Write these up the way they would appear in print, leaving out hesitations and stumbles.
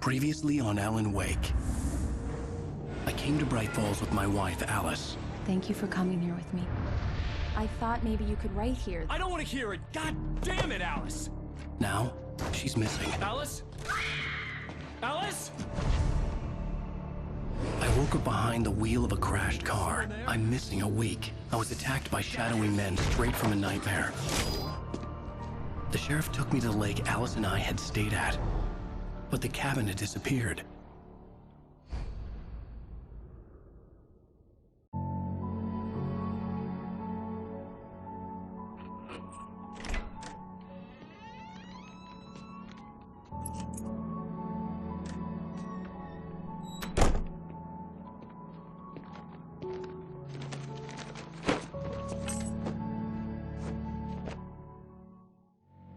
Previously on Alan Wake. I came to Bright Falls with my wife, Alice. Thank you for coming here with me. I thought maybe you could write here. I don't want to hear it! God damn it, Alice! Now, she's missing. Alice? Alice? I woke up behind the wheel of a crashed car. I'm missing a week. I was attacked by shadowy men straight from a nightmare. The sheriff took me to the lake Alice and I had stayed at. But the cabin had disappeared.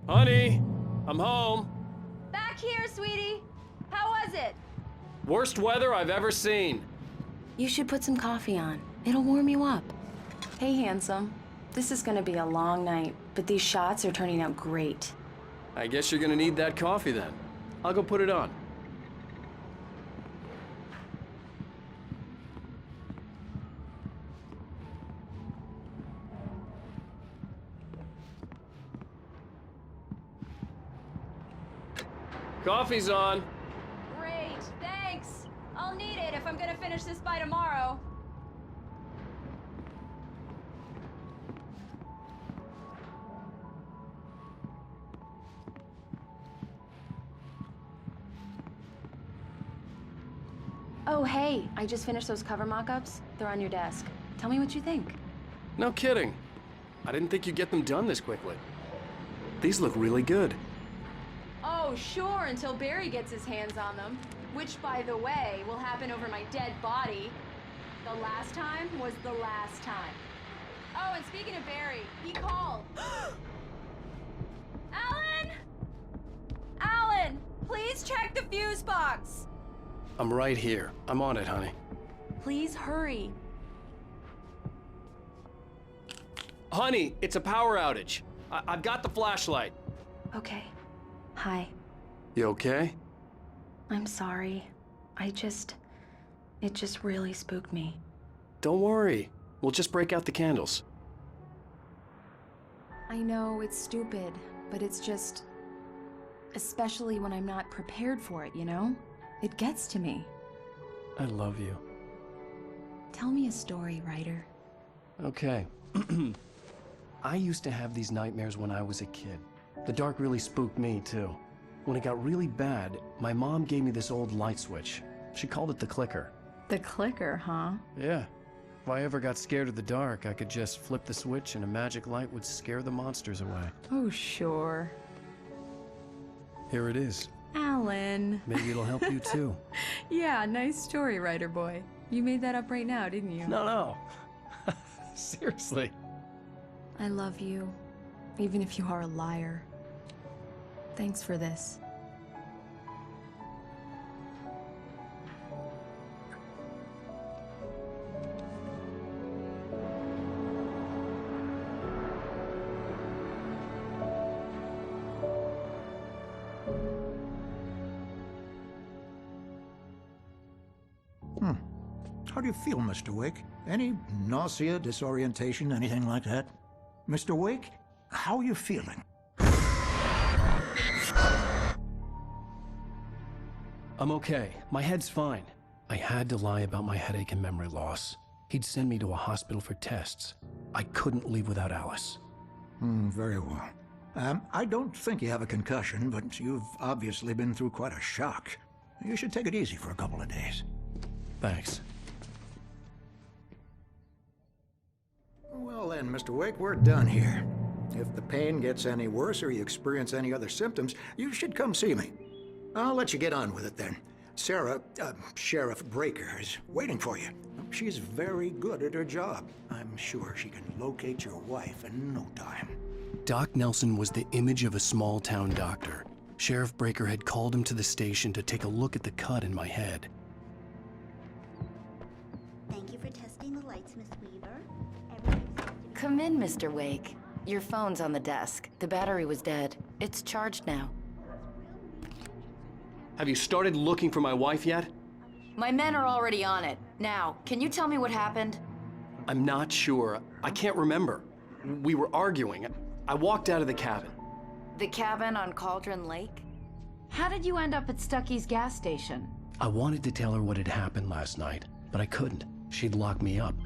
Honey, I'm home. Back here, sweetie. How was it? Worst weather I've ever seen. You should put some coffee on. It'll warm you up. Hey, handsome. This is gonna be a long night, but these shots are turning out great. I guess you're gonna need that coffee then. I'll go put it on. Coffee's on. Great, thanks. I'll need it if I'm gonna finish this by tomorrow. Oh, hey, I just finished those cover mock-ups. They're on your desk. Tell me what you think. No kidding. I didn't think you'd get them done this quickly. These look really good. Oh, sure, until Barry gets his hands on them. Which, by the way, will happen over my dead body. The last time was the last time. Oh, and speaking of Barry, he called. Alan! Alan, please check the fuse box. I'm right here. I'm on it, honey. Please hurry. Honey, it's a power outage. I've got the flashlight. Okay. Hi. You okay? I'm sorry. It just really spooked me. Don't worry. We'll just break out the candles. I know it's stupid, but it's just... especially when I'm not prepared for it, you know? It gets to me. I love you. Tell me a story, writer. Okay. I used to have these nightmares when I was a kid. The dark really spooked me, too. When it got really bad, my mom gave me this old light switch. She called it the clicker. The clicker, huh? Yeah. If I ever got scared of the dark, I could just flip the switch and a magic light would scare the monsters away. Oh, sure. Here it is. Alan. Maybe it'll help you, too. Yeah, nice story, writer boy. You made that up right now, didn't you? No. Seriously. I love you, even if you are a liar. Thanks for this. How do you feel, Mr. Wake? Any nausea, disorientation, anything like that? Mr. Wake, how are you feeling? I'm okay. My head's fine. I had to lie about my headache and memory loss. He'd send me to a hospital for tests. I couldn't leave without Alice. Very well. I don't think you have a concussion, but you've obviously been through quite a shock. You should take it easy for a couple of days. Thanks. Well then, Mr. Wake, we're done here. If the pain gets any worse or you experience any other symptoms, you should come see me. I'll let you get on with it then. Sarah, Sheriff Breaker, is waiting for you. She's very good at her job. I'm sure she can locate your wife in no time. Doc Nelson was the image of a small-town doctor. Sheriff Breaker had called him to the station to take a look at the cut in my head. Thank you for testing the lights, Miss Weaver. Come in, Mr. Wake. Your phone's on the desk. The battery was dead. It's charged now. Have you started looking for my wife yet? My men are already on it. Now, can you tell me what happened? I'm not sure. I can't remember. We were arguing. I walked out of the cabin. The cabin on Cauldron Lake? How did you end up at Stucky's gas station? I wanted to tell her what had happened last night, but I couldn't. She'd lock me up.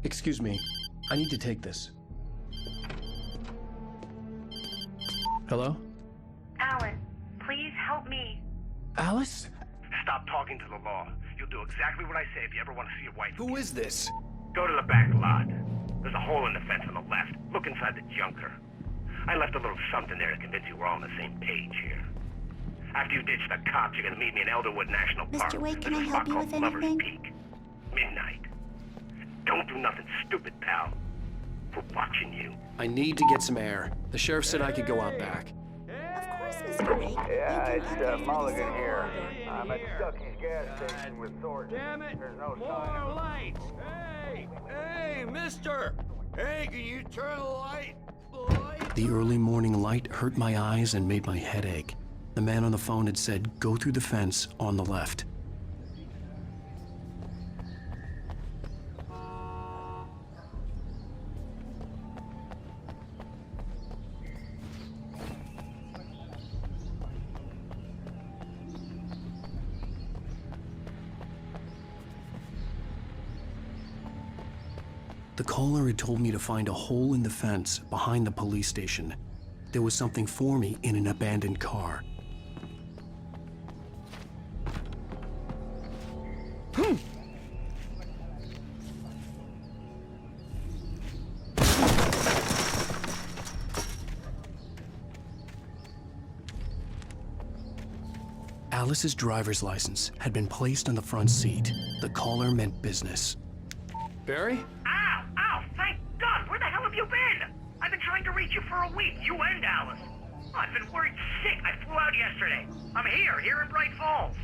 Excuse me. I need to take this. Hello? Alan, please help me. Alice? Stop talking to the law. You'll do exactly what I say if you ever want to see your wife. Who is this? Go to the back lot. There's a hole in the fence on the left. Look inside the junker. I left a little something there to convince you we're all on the same page here. After you ditch the cops, you're gonna meet me in Elderwood National Park. Mr. Wade, can There's I a help spot you called with Lover's anything? Peak. Midnight. Don't do nothing stupid, pal. We're watching you. I need to get some air. The sheriff said I could go out back. Of course, Mr. Wade. Yeah, it's Mulligan here. I'm at Stucky's gas station with Thornton. Damn it! There's no More sign of... lights! Hey, mister! Hey, can you turn the light? Light? The early morning light hurt my eyes and made my head ache. The man on the phone had said, go through the fence on the left. The caller had told me to find a hole in the fence behind the police station. There was something for me in an abandoned car. Alice's driver's license had been placed on the front seat. The caller meant business. Barry? Ow! Ow! Thank God! Where the hell have you been? I've been trying to reach you for a week, you and Alice. Oh, I've been worried sick. I flew out yesterday. I'm here in Bright Falls.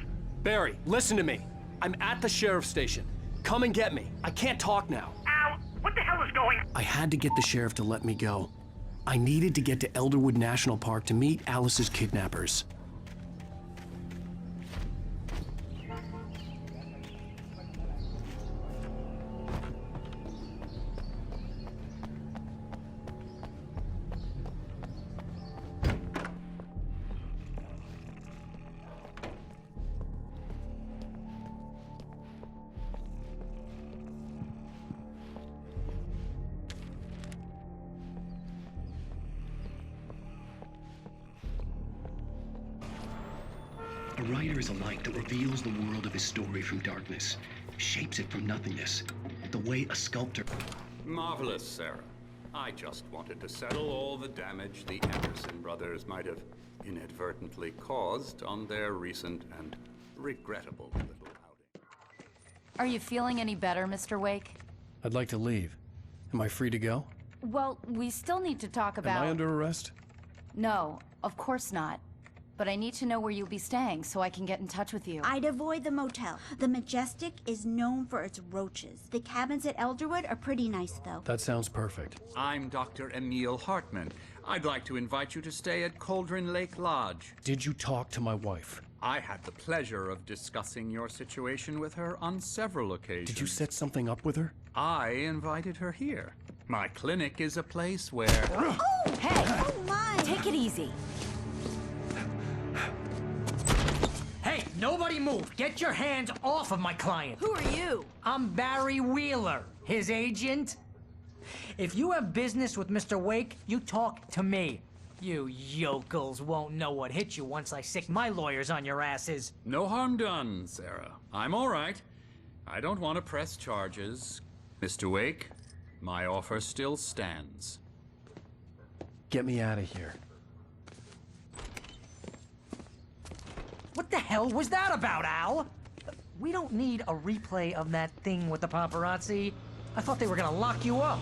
Barry, listen to me. I'm at the sheriff's station. Come and get me. I can't talk now. Ow! What the hell is going on? I had to get the sheriff to let me go. I needed to get to Elderwood National Park to meet Alice's kidnappers. A writer is a light that reveals the world of his story from darkness, shapes it from nothingness, the way a sculptor... Marvelous, Sarah. I just wanted to settle all the damage the Anderson brothers might have inadvertently caused on their recent and regrettable little outing. Are you feeling any better, Mr. Wake? I'd like to leave. Am I free to go? Well, we still need to talk about... Am I under arrest? No, of course not. But I need to know where you'll be staying so I can get in touch with you. I'd avoid the motel. The Majestic is known for its roaches. The cabins at Elderwood are pretty nice, though. That sounds perfect. I'm Dr. Emil Hartman. I'd like to invite you to stay at Cauldron Lake Lodge. Did you talk to my wife? I had the pleasure of discussing your situation with her on several occasions. Did you set something up with her? I invited her here. My clinic is a place where... Oh! Hey! Oh, my! Take it easy. Hey, nobody move! Get your hands off of my client! Who are you? I'm Barry Wheeler, his agent. If you have business with Mr. Wake, you talk to me. You yokels won't know what hit you once I sick my lawyers on your asses. No harm done, Sarah. I'm all right. I don't want to press charges. Mr. Wake, my offer still stands. Get me out of here. What the hell was that about, Al? We don't need a replay of that thing with the paparazzi. I thought they were gonna lock you up.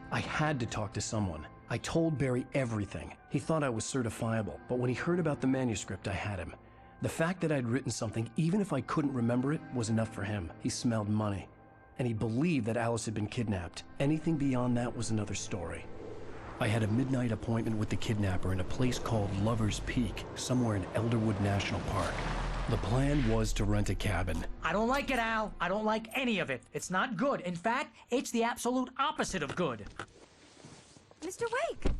I had to talk to someone. I told Barry everything. He thought I was certifiable, but when he heard about the manuscript, I had him. The fact that I'd written something, even if I couldn't remember it, was enough for him. He smelled money. and he believed that Alice had been kidnapped. Anything beyond that was another story. I had a midnight appointment with the kidnapper in a place called Lover's Peak, somewhere in Elderwood National Park. The plan was to rent a cabin. I don't like it, Al. I don't like any of it. It's not good. In fact, it's the absolute opposite of good. Mr. Wake!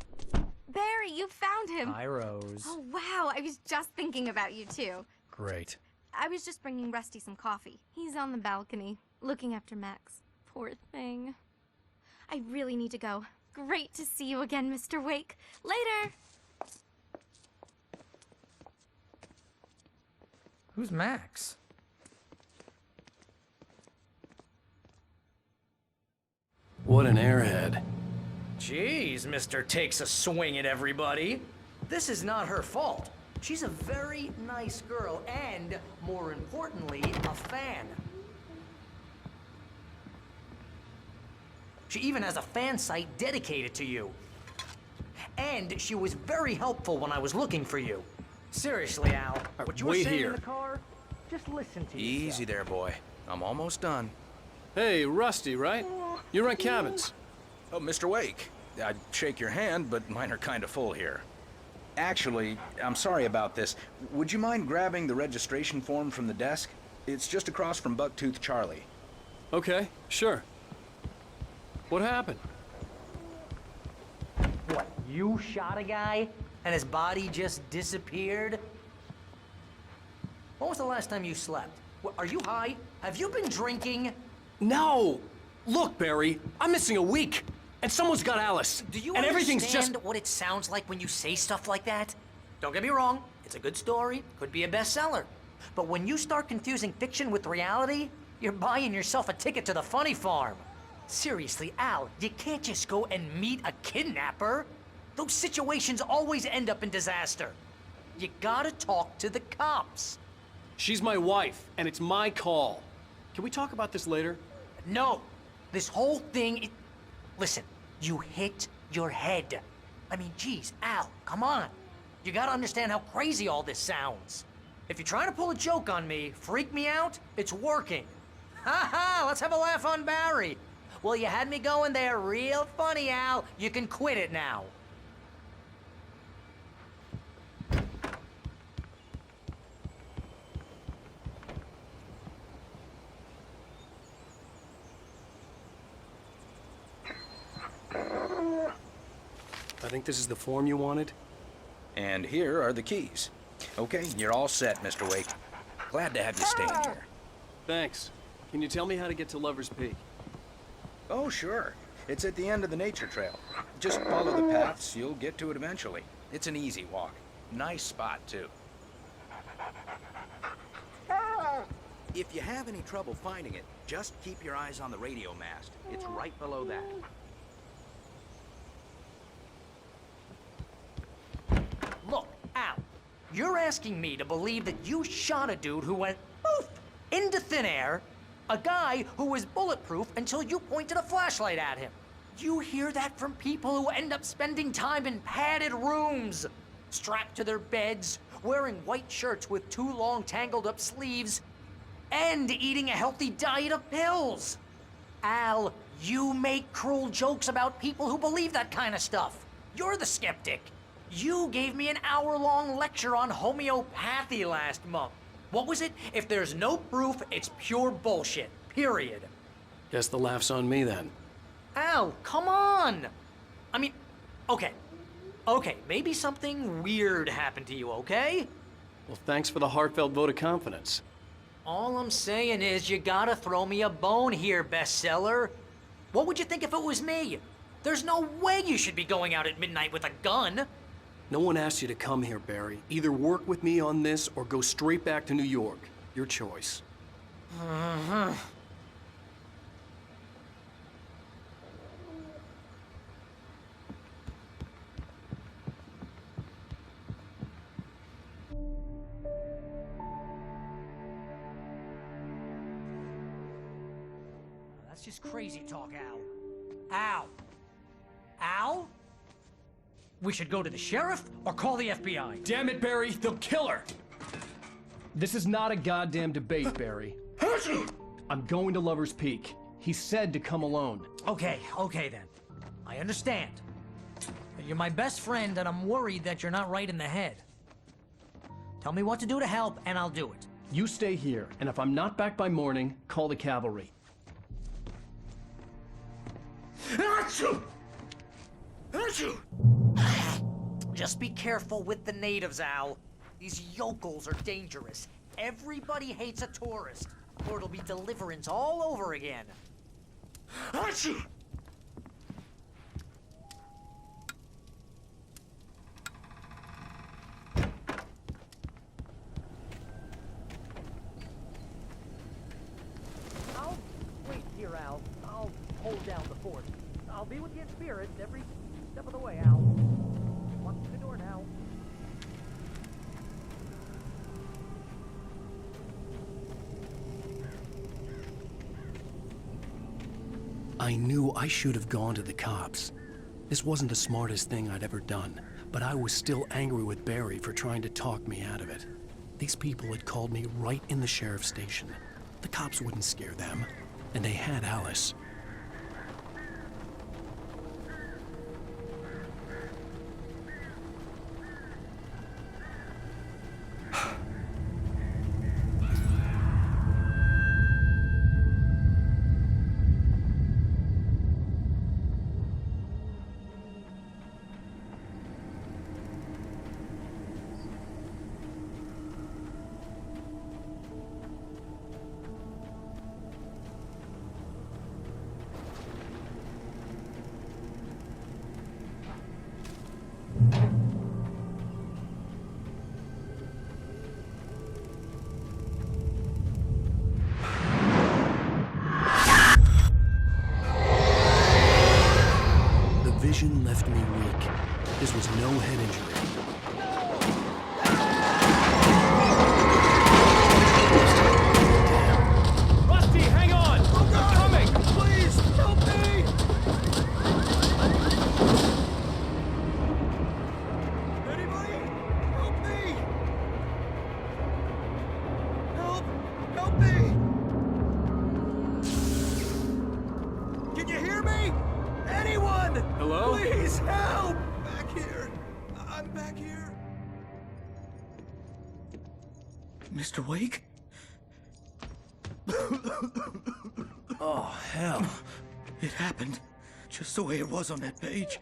Barry, you found him! Hi, Rose. Oh, wow. I was just thinking about you, too. Great. I was just bringing Rusty some coffee. He's on the balcony, looking after Max. Poor thing. I really need to go. Great to see you again, Mr. Wake. Later! Who's Max? What an airhead. Jeez, Mr. Takes a swing at everybody. This is not her fault. She's a very nice girl and, more importantly, a fan. She even has a fan site dedicated to you. And she was very helpful when I was looking for you. Seriously, Al, what you were saying in the car, just listen to yourself. Easy there, boy. I'm almost done. Hey, Rusty, right? You rent cabins. Oh, Mr. Wake. I'd shake your hand, but mine are kind of full here. Actually, I'm sorry about this. Would you mind grabbing the registration form from the desk? It's just across from Bucktooth Charlie. Okay, sure. What happened? What, you shot a guy and his body just disappeared? When was the last time you slept? What, are you high? Have you been drinking? No! Look, Barry, I'm missing a week, and someone's got Alice. Do you and everything's understand just... what it sounds like when you say stuff like that? Don't get me wrong, it's a good story, could be a bestseller. But when you start confusing fiction with reality, you're buying yourself a ticket to the funny farm. Seriously, Al, you can't just go and meet a kidnapper. Those situations always end up in disaster. You gotta talk to the cops. She's my wife, and it's my call. Can we talk about this later? No. This whole thing... Listen, you hit your head. I mean, geez, Al, come on. You gotta understand how crazy all this sounds. If you're trying to pull a joke on me, freak me out, it's working. Ha ha, let's have a laugh on Barry. Well, you had me going there real funny, Al. You can quit it now. I think this is the form you wanted. And here are the keys. Okay, you're all set, Mr. Wake. Glad to have you staying here. Thanks. Can you tell me how to get to Lover's Peak? Oh, sure. It's at the end of the nature trail. Just follow the paths, you'll get to it eventually. It's an easy walk. Nice spot, too. If you have any trouble finding it, just keep your eyes on the radio mast. It's right below that. Look, Al, you're asking me to believe that you shot a dude who went poof into thin air, a guy who was bulletproof until you pointed a flashlight at him. You hear that from people who end up spending time in padded rooms, strapped to their beds, wearing white shirts with too long tangled up sleeves, and eating a healthy diet of pills. Al, you make cruel jokes about people who believe that kind of stuff. You're the skeptic. You gave me an hour-long lecture on homeopathy last month. What was it? If there's no proof, it's pure bullshit. Period. Guess the laugh's on me then. Al, come on! I mean, okay. Okay, maybe something weird happened to you, okay? Well, thanks for the heartfelt vote of confidence. All I'm saying is you gotta throw me a bone here, bestseller. What would you think if it was me? There's no way you should be going out at midnight with a gun. No one asked you to come here, Barry. Either work with me on this or go straight back to New York. Your choice. That's just crazy talk, Al. Al! Al? We should go to the sheriff or call the FBI. Damn it, Barry, they'll kill her! This is not a goddamn debate, Barry. I'm going to Lover's Peak. He said to come alone. Okay then. I understand. But you're my best friend, and I'm worried that you're not right in the head. Tell me what to do to help, and I'll do it. You stay here, and if I'm not back by morning, call the cavalry. Achoo! Achoo! Just be careful with the natives, Al. These yokels are dangerous. Everybody hates a tourist, or it'll be deliverance all over again. Achoo! I'll wait here, Al. I'll hold down the fort. I'll be with you in spirit every step of the way, Al. Walk through the door now. I knew I should have gone to the cops. This wasn't the smartest thing I'd ever done, but I was still angry with Barry for trying to talk me out of it. These people had called me right in the sheriff's station. The cops wouldn't scare them, and they had Alice. Vision left me weak. This was no head injury. Rusty, hang on! I'm coming! Please, help me! Anybody? Help me! Help me! Can you hear me? Anyone! Hello? Please help! Back here. I'm back here. Mr. Wake? Oh, hell. It happened just the way it was on that page.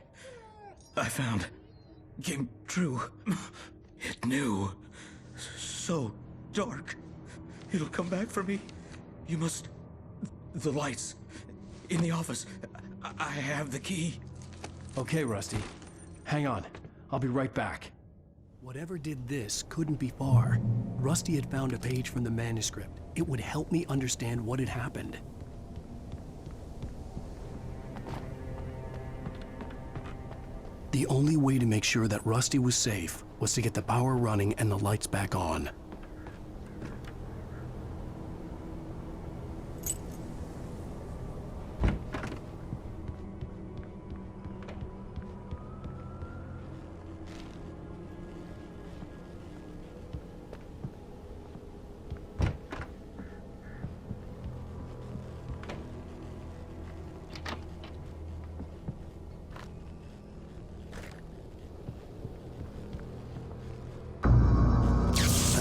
I found. Came true. It knew. So dark. It'll come back for me. You must. The lights. In the office. I have the key. Okay, Rusty. Hang on. I'll be right back. Whatever did this couldn't be far. Rusty had found a page from the manuscript. It would help me understand what had happened. The only way to make sure that Rusty was safe was to get the power running and the lights back on.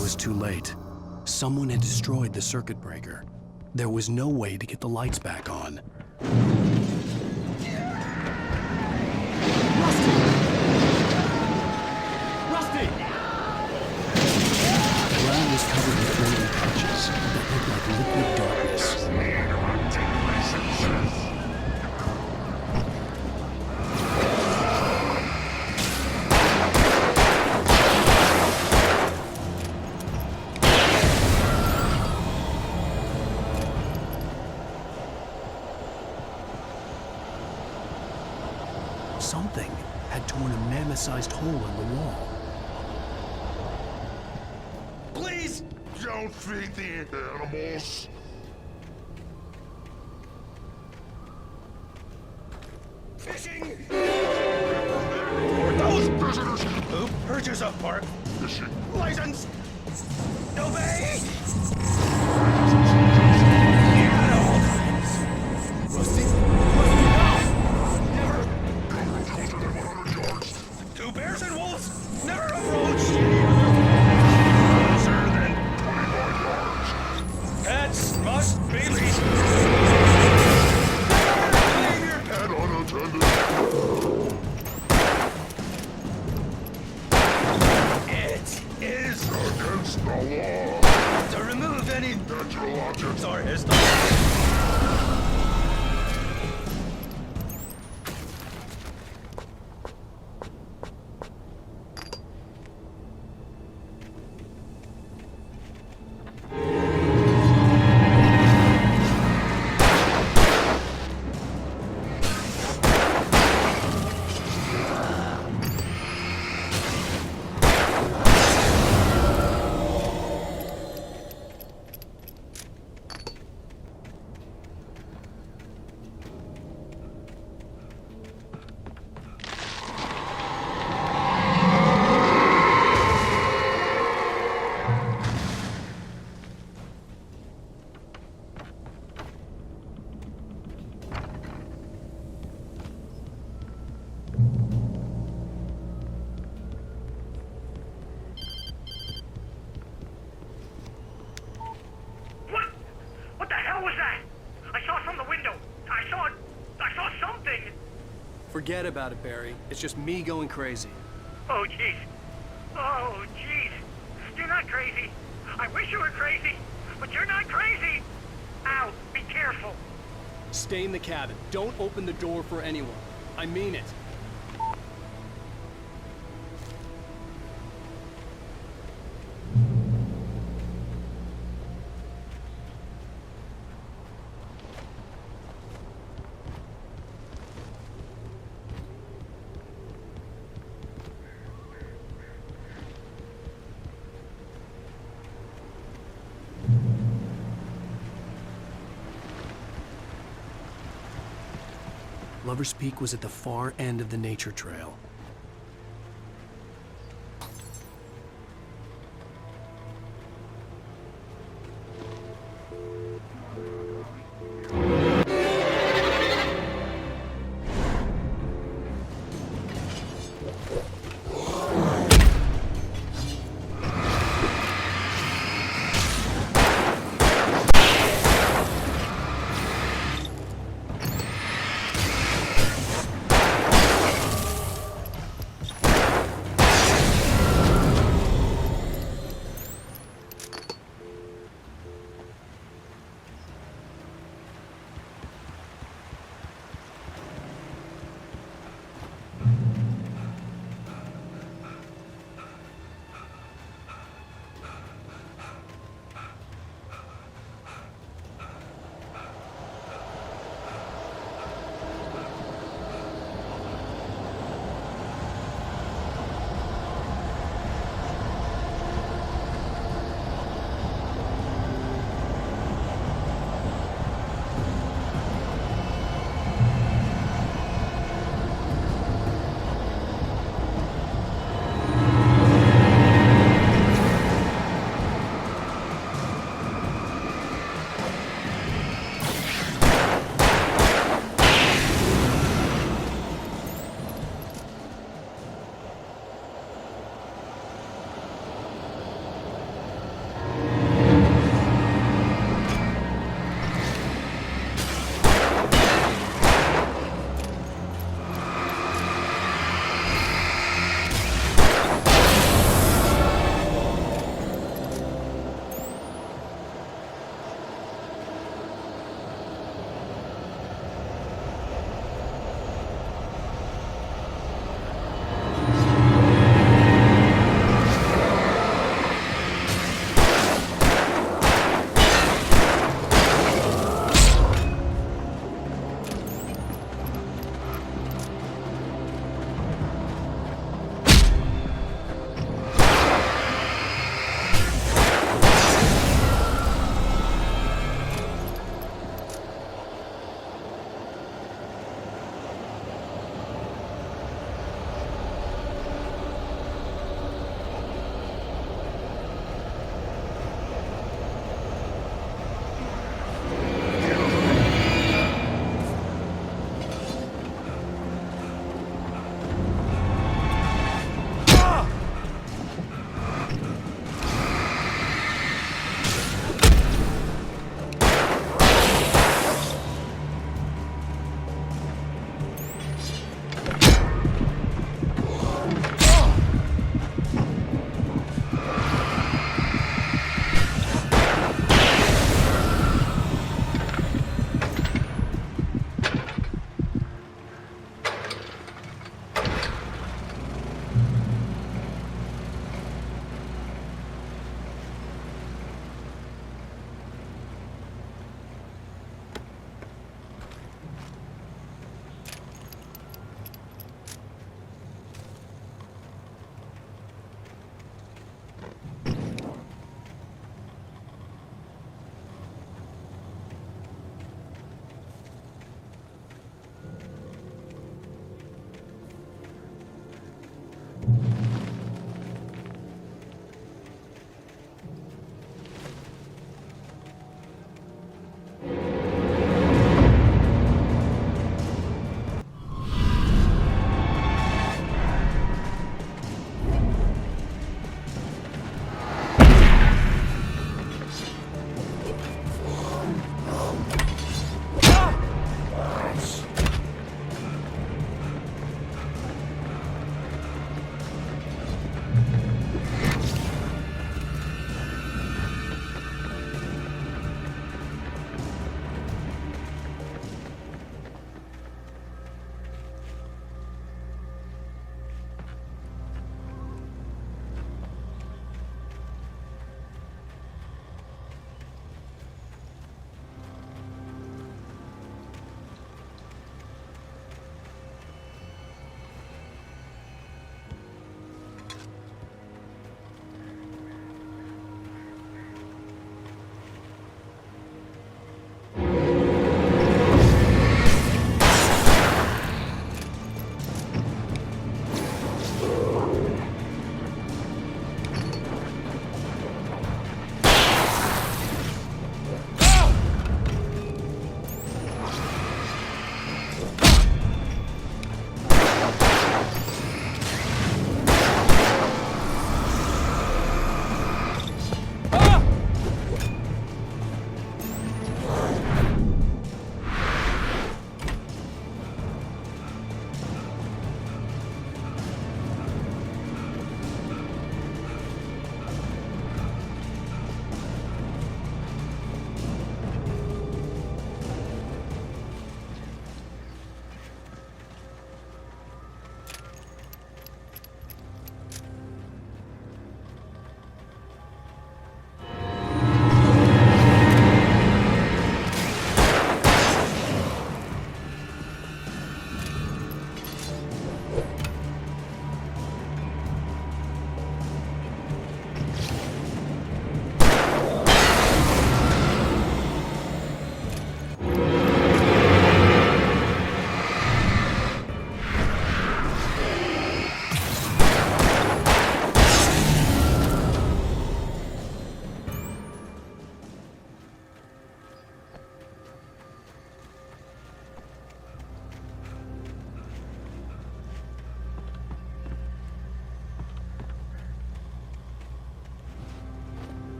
Was too late. Someone had destroyed the circuit breaker. There was no way to get the lights back on. Rusty! The ground was covered with glowing patches that looked like liquid darkness. Something had torn a mammoth-sized hole in the wall. Please don't feed the animals. Fishing! Those prisoners! Who purchase a park? Fishing. License! Obey! It is against the law to remove any natural objects or history. What the hell was that? I saw from the window. I saw something. Forget about it, Barry. It's just me going crazy. Oh, jeez. Oh, jeez. You're not crazy. I wish you were crazy, but you're not crazy. Ow, be careful. Stay in the cabin. Don't open the door for anyone. I mean it. Lover's Peak was at the far end of the nature trail.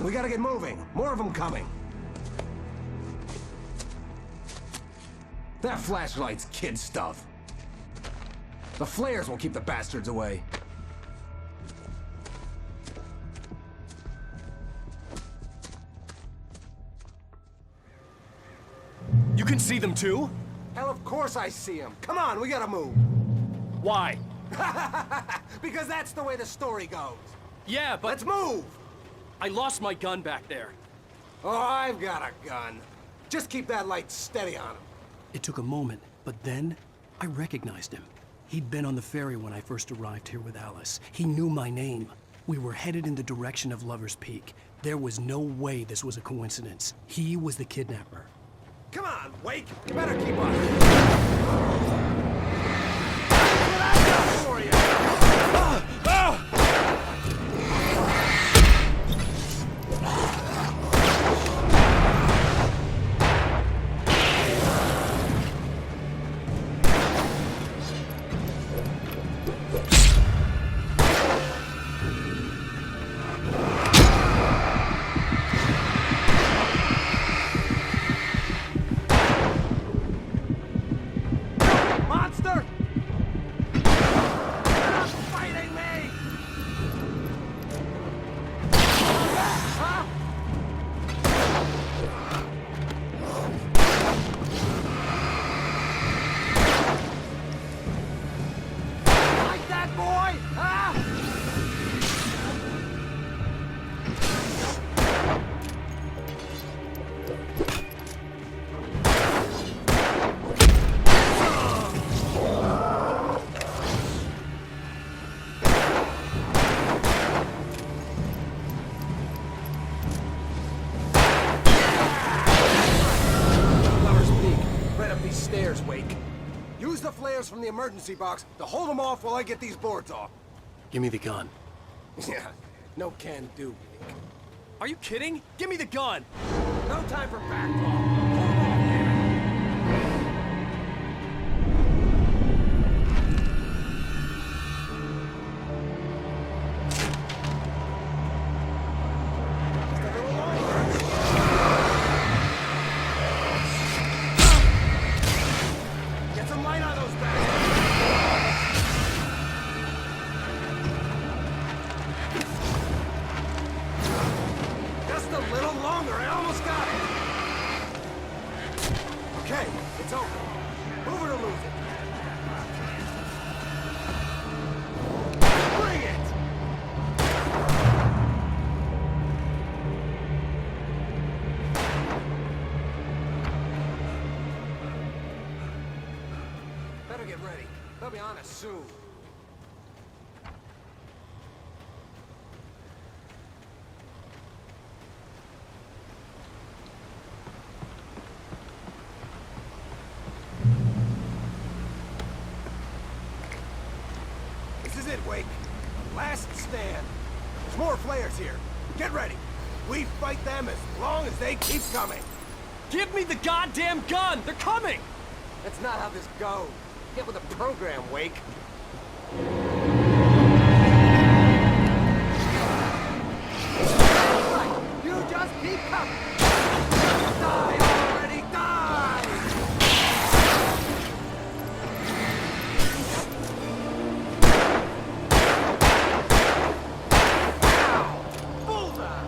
on, we gotta get moving. More of them coming. That flashlight's kid stuff. The flares will keep the bastards away. You can see them too? Hell, of course I see them. Come on, we gotta move. Why? Because that's the way the story goes. Yeah, but... Let's move! I lost my gun back there. Oh, I've got a gun. Just keep that light steady on him. It took a moment, but then I recognized him. He'd been on the ferry when I first arrived here with Alice. He knew my name. We were headed in the direction of Lover's Peak. There was no way this was a coincidence. He was the kidnapper. Come on, Wake! You better keep up! For you. Monster! Fighting me! Huh? Like that, boy? Huh? Lover's Peak. Right up these stairs, Wake. Use the flares from the emergency box to hold them off while I get these boards off. Give me the gun. Yeah, no can do, Wake. Are you kidding? Give me the gun! No time for back talk. Hold on, damn it. Just a little longer. Get some light on those bastards. Just a little longer. I almost got it. Okay, it's over. Move it or lose it. Bring it! Better get ready. They'll be on us soon. This is it, Wake. Last stand. There's more flares here. Get ready. We fight them as long as they keep coming. Give me the goddamn gun! They're coming! That's not how this goes. Get with the program, Wake. Right. You just keep coming. Die already, die! Ow! Bullseye!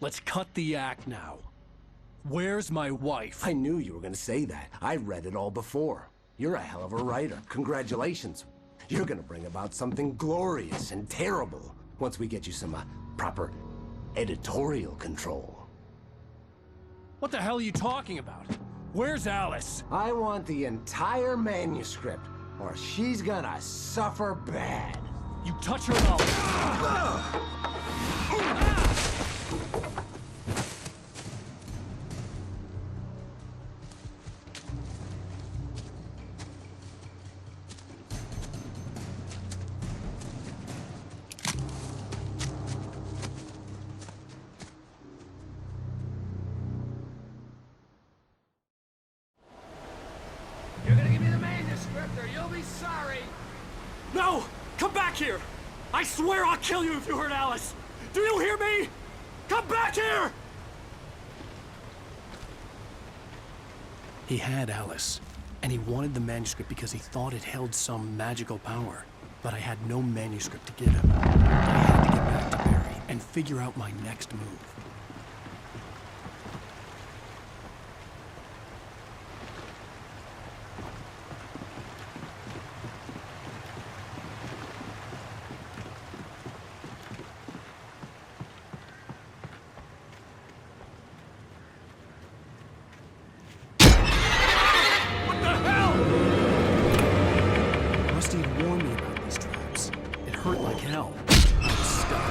Let's cut the act now. Where's my wife? I knew you were gonna say that. I read it all before. You're a hell of a writer. Congratulations. You're gonna bring about something glorious and terrible once we get you some proper editorial control. What the hell are you talking about? Where's Alice? I want the entire manuscript, or she's gonna suffer bad. You touch her up. You're gonna give me the manuscript or you'll be sorry. No! Come back here! I swear I'll kill you if you hurt Alice! Do you hear me? Come back here! He had Alice, and he wanted the manuscript because he thought it held some magical power. But I had no manuscript to give him. I had to get back to Barry and figure out my next move. Rusty had warned me about these traps. It hurt like hell. I was stuck.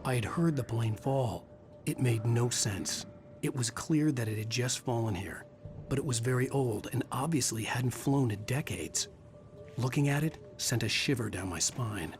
I had heard the plane fall. It made no sense. It was clear that it had just fallen here, but it was very old and obviously hadn't flown in decades. Looking at it sent a shiver down my spine.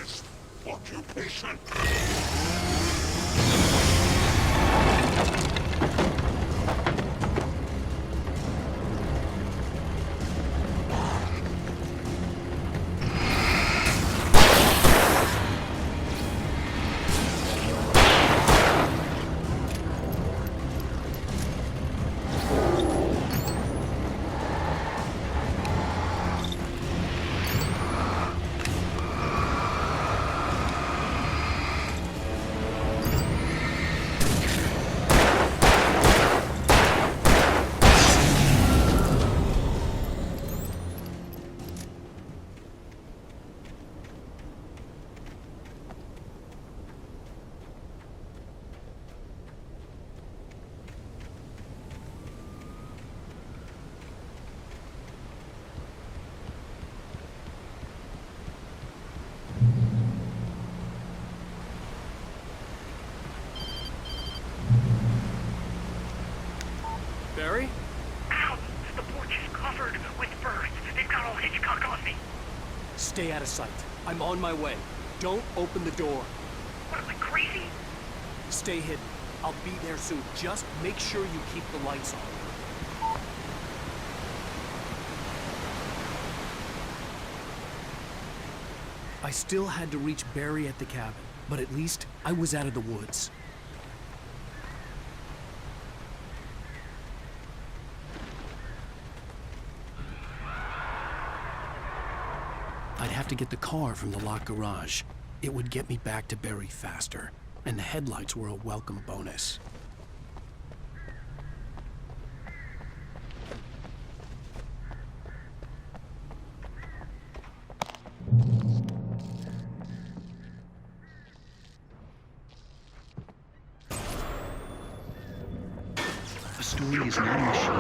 terrorist occupation. Barry? Ow! The porch is covered with birds. They've got all Hitchcock on me. Stay out of sight. I'm on my way. Don't open the door. What, am I crazy? Stay hidden. I'll be there soon. Just make sure you keep the lights on. I still had to reach Barry at the cabin, but at least I was out of the woods. I'd have to get the car from the locked garage. It would get me back to Barry faster, and the headlights were a welcome bonus. A story is not a machine.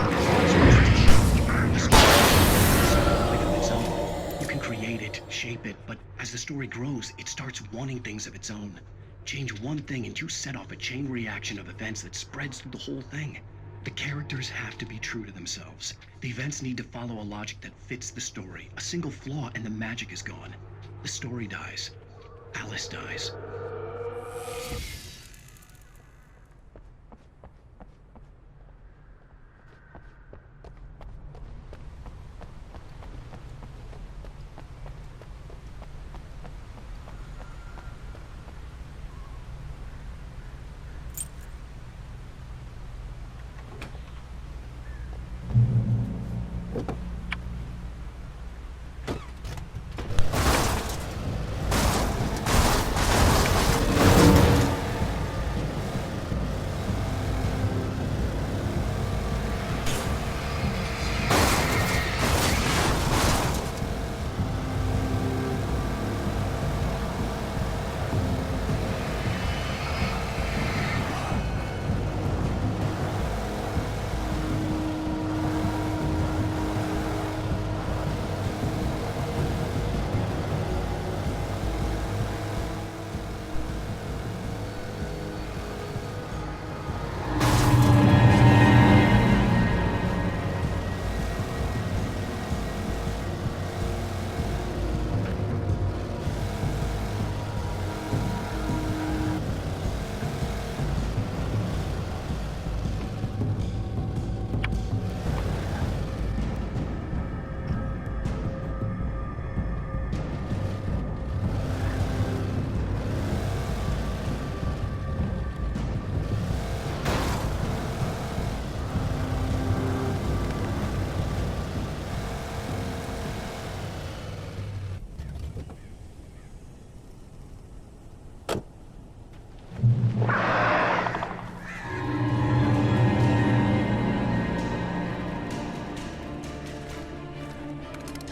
A story is a life of its own. You can create it, shape it, but as the story grows, it starts wanting things of its own. Change one thing and you set off a chain reaction of events that spreads through the whole thing. The characters have to be true to themselves. The events need to follow a logic that fits the story. A single flaw and the magic is gone. The story dies. Alice dies.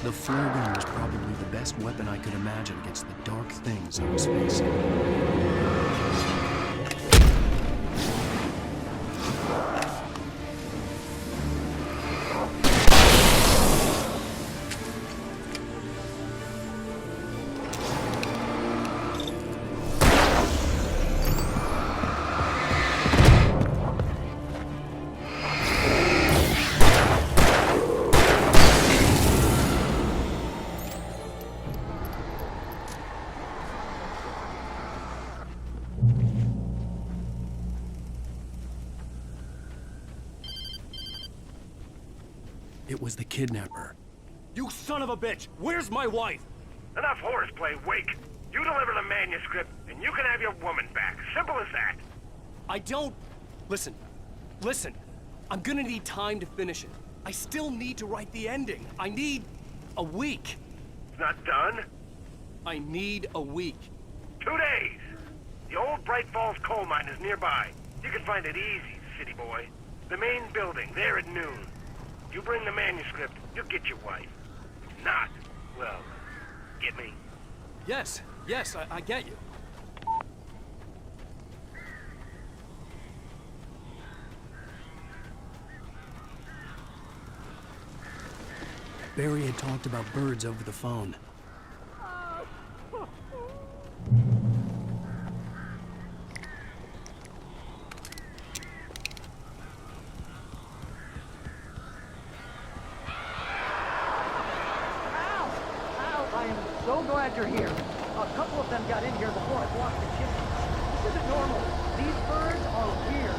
The flare gun was probably the best weapon I could imagine against the dark things I was facing. It was the kidnapper. You son of a bitch! Where's my wife? Enough horseplay, Wake. You deliver the manuscript, and you can have your woman back. Simple as that. I don't... Listen. I'm gonna need time to finish it. I still need to write the ending. I need a week. It's not done? I need a week. 2 days. The old Bright Falls coal mine is nearby. You can find it easy, city boy. The main building, there at noon. You bring the manuscript, you'll get your wife. If not, well, get me? Yes, I get you. Barry had talked about birds over the phone. So glad you're here. A couple of them got in here before I blocked the chimney. This isn't normal. These birds are weird.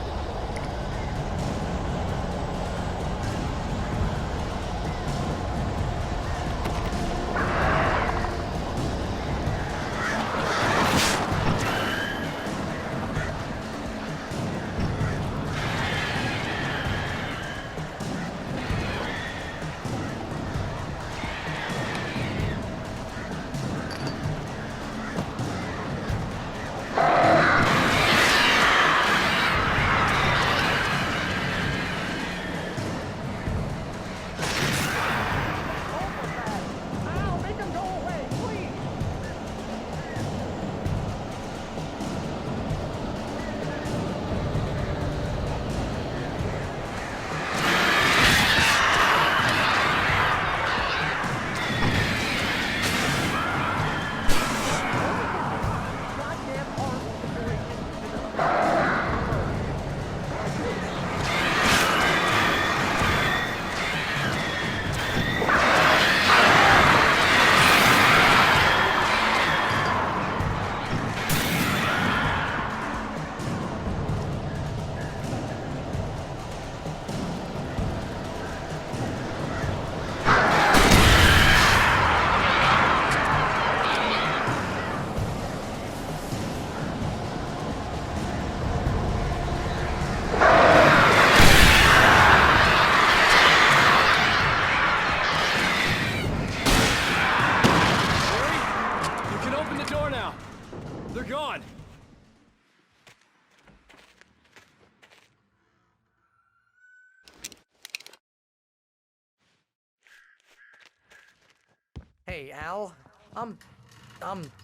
Hey, Al. I'm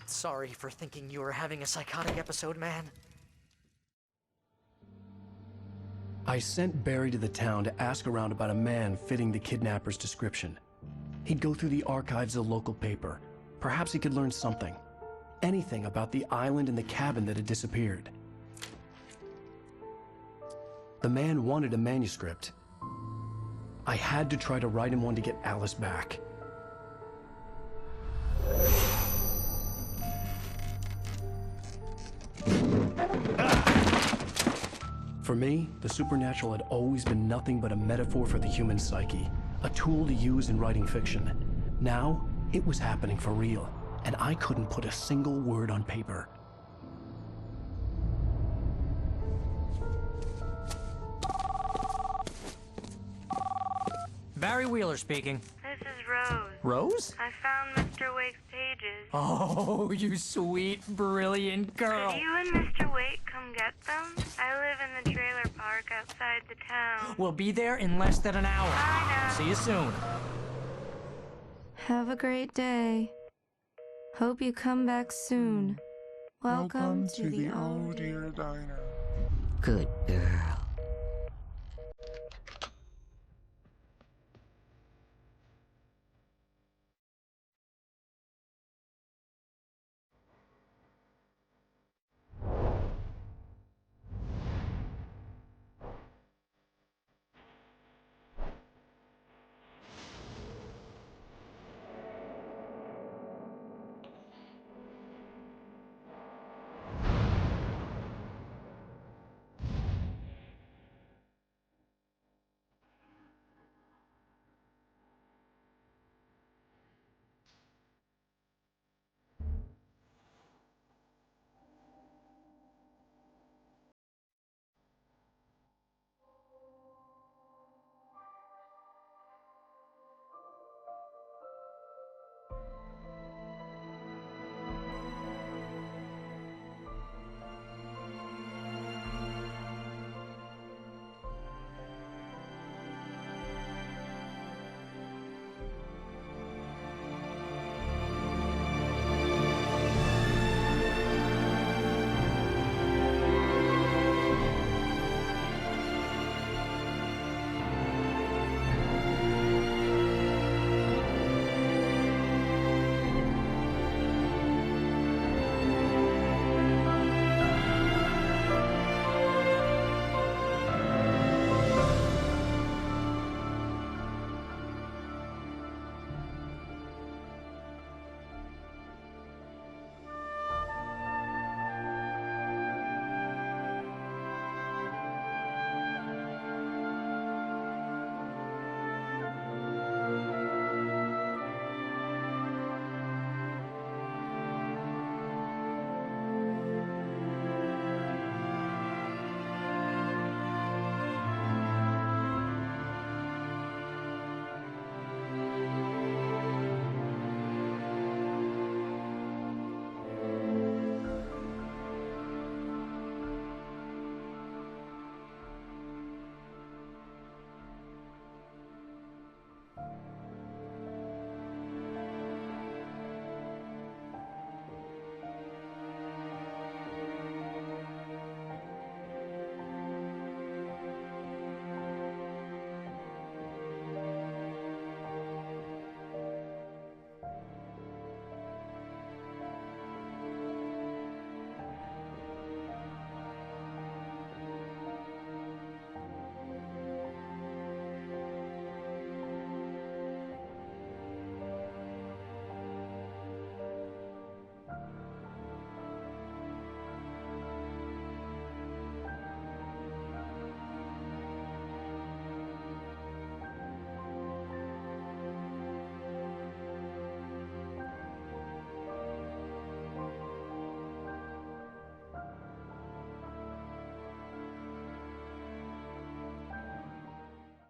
sorry for thinking you were having a psychotic episode, man. I sent Barry to the town to ask around about a man fitting the kidnapper's description. He'd go through the archives of the local paper. Perhaps he could learn something. Anything about the island and the cabin that had disappeared. The man wanted a manuscript. I had to try to write him one to get Alice back. For me, the supernatural had always been nothing but a metaphor for the human psyche, a tool to use in writing fiction. Now, it was happening for real, and I couldn't put a single word on paper. Barry Wheeler speaking. This is Rose. Rose? I found Mr. Wake's pages. Oh, you sweet, brilliant girl. Could you and Mr. Wake come get them? I live in the trailer park outside the town. We'll be there in less than an hour. Bye now. See you soon. Have a great day. Hope you come back soon. Welcome to the old dear diner. Good girl.